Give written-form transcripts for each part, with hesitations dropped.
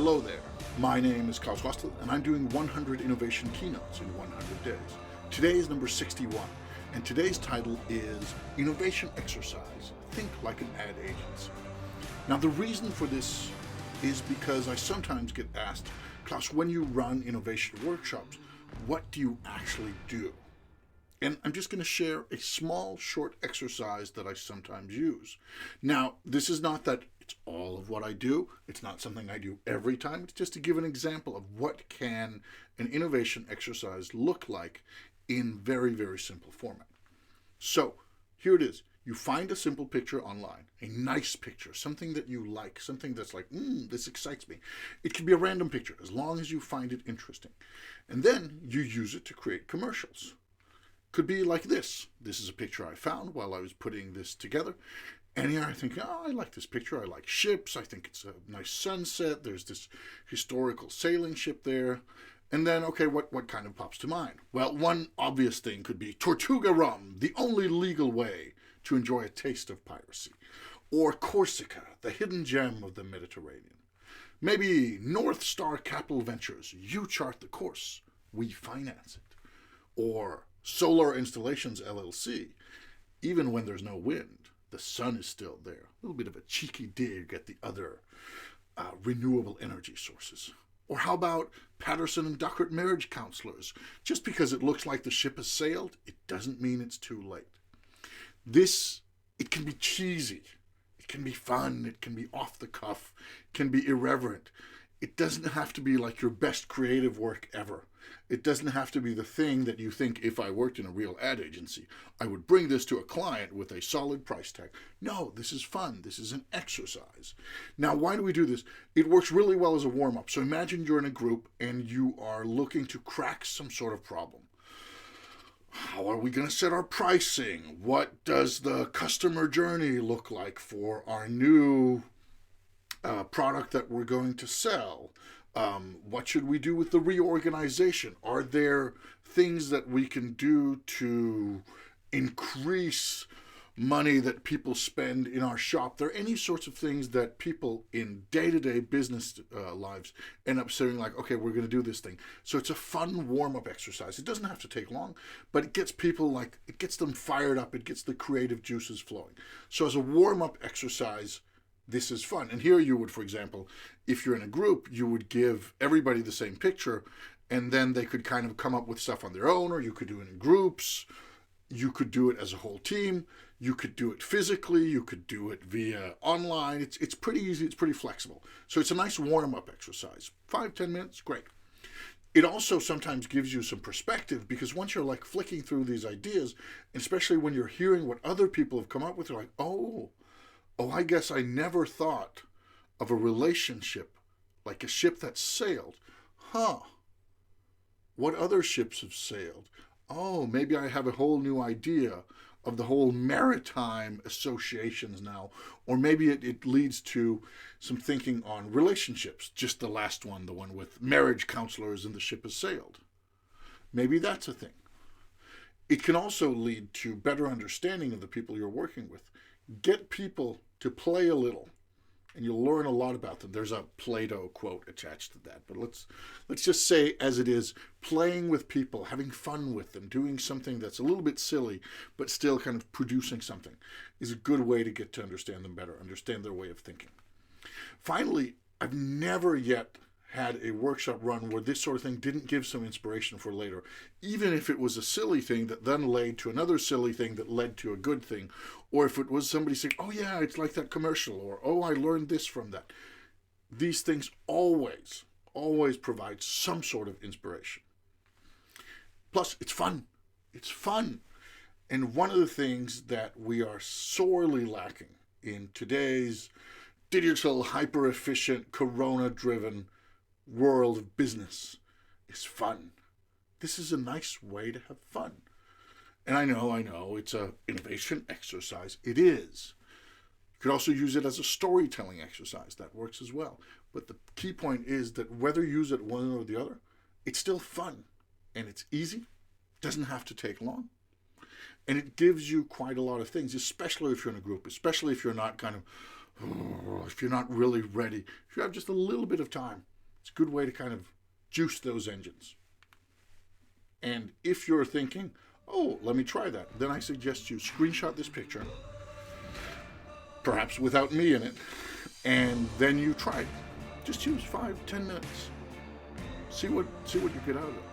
Hello there, my name is Klaus Rostel and I'm doing 100 innovation keynotes in 100 days. Today is number 61 and today's title is Innovation Exercise, Think Like an Ad Agency. Now the reason for this is because I sometimes get asked, Klaus, when you run innovation workshops, what do you actually do? And I'm just going to share a small, short exercise that I sometimes use. Now, this is not that it's all of what I do. It's not something I do every time. It's just to give an example of what can an innovation exercise look like in very, very simple format. So here it is. You find a simple picture online, a nice picture, something that you like, something that's like, this excites me. It can be a random picture as long as you find it interesting. And then you use it to create commercials. Could be like this. This is a picture I found while I was putting this together. And here I think, I like this picture. I like ships. I think it's a nice sunset. There's this historical sailing ship there. And then, okay, what kind of pops to mind? Well, one obvious thing could be Tortuga rum, the only legal way to enjoy a taste of piracy. Or Corsica, the hidden gem of the Mediterranean. Maybe North Star Capital Ventures, you chart the course, we finance it. Or Solar Installations LLC, even when there's no wind, the sun is still there. A little bit of a cheeky dig at the other renewable energy sources. Or how about Patterson and Duckert marriage counselors? Just because it looks like the ship has sailed, it doesn't mean it's too late. It can be cheesy, it can be fun, it can be off the cuff, it can be irreverent. It doesn't have to be like your best creative work ever. It doesn't have to be the thing that you think, if I worked in a real ad agency, I would bring this to a client with a solid price tag. No, this is fun. This is an exercise. Now, why do we do this? It works really well as a warm-up. So imagine you're in a group and you are looking to crack some sort of problem. How are we going to set our pricing? What does the customer journey look like for our new product that we're going to sell? What should we do with the reorganization? Are there things that we can do to increase money that people spend in our shop? There are any sorts of things that people in day-to-day business lives end up saying like, okay, we're going to do this thing. So it's a fun warm-up exercise. It doesn't have to take long, but it gets people it gets them fired up. It gets the creative juices flowing. So as a warm-up exercise, this is fun. And here you would, for example, if you're in a group, you would give everybody the same picture and then they could kind of come up with stuff on their own, or you could do it in groups. You could do it as a whole team. You could do it physically. You could do it via online. It's pretty easy. It's pretty flexible. So it's a nice warm-up exercise. 5-10 minutes, great. It also sometimes gives you some perspective because once you're like flicking through these ideas, especially when you're hearing what other people have come up with, you're like, oh, I guess I never thought of a relationship like a ship that sailed. What other ships have sailed? Oh, maybe I have a whole new idea of the whole maritime associations now. Or maybe it leads to some thinking on relationships. Just the last one, the one with marriage counselors and the ship has sailed. Maybe that's a thing. It can also lead to better understanding of the people you're working with. Get people to play a little, and you'll learn a lot about them. There's a Plato quote attached to that, but let's just say as it is, playing with people, having fun with them, doing something that's a little bit silly, but still kind of producing something is a good way to get to understand them better, understand their way of thinking. Finally, I've never yet had a workshop run where this sort of thing didn't give some inspiration for later, even if it was a silly thing that then led to another silly thing that led to a good thing, or if it was somebody saying, oh yeah, it's like that commercial, or oh, I learned this from that. These things always provide some sort of inspiration. Plus, it's fun. It's fun. And one of the things that we are sorely lacking in today's digital, hyper-efficient, corona-driven world of business is fun. This is a nice way to have fun. And I know, it's an innovation exercise. It is. You could also use it as a storytelling exercise. That works as well. But the key point is that whether you use it one or the other, it's still fun. And it's easy. It doesn't have to take long. And it gives you quite a lot of things, especially if you're in a group, especially if you're not if you're not really ready, if you have just a little bit of time. It's a good way to kind of juice those engines. And if you're thinking, oh, let me try that, then I suggest you screenshot this picture, perhaps without me in it, and then you try it. Just use 5-10 minutes. See what you get out of it.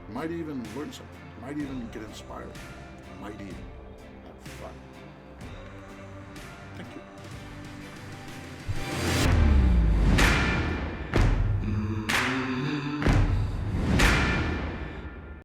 You might even learn something. You might even get inspired. You might even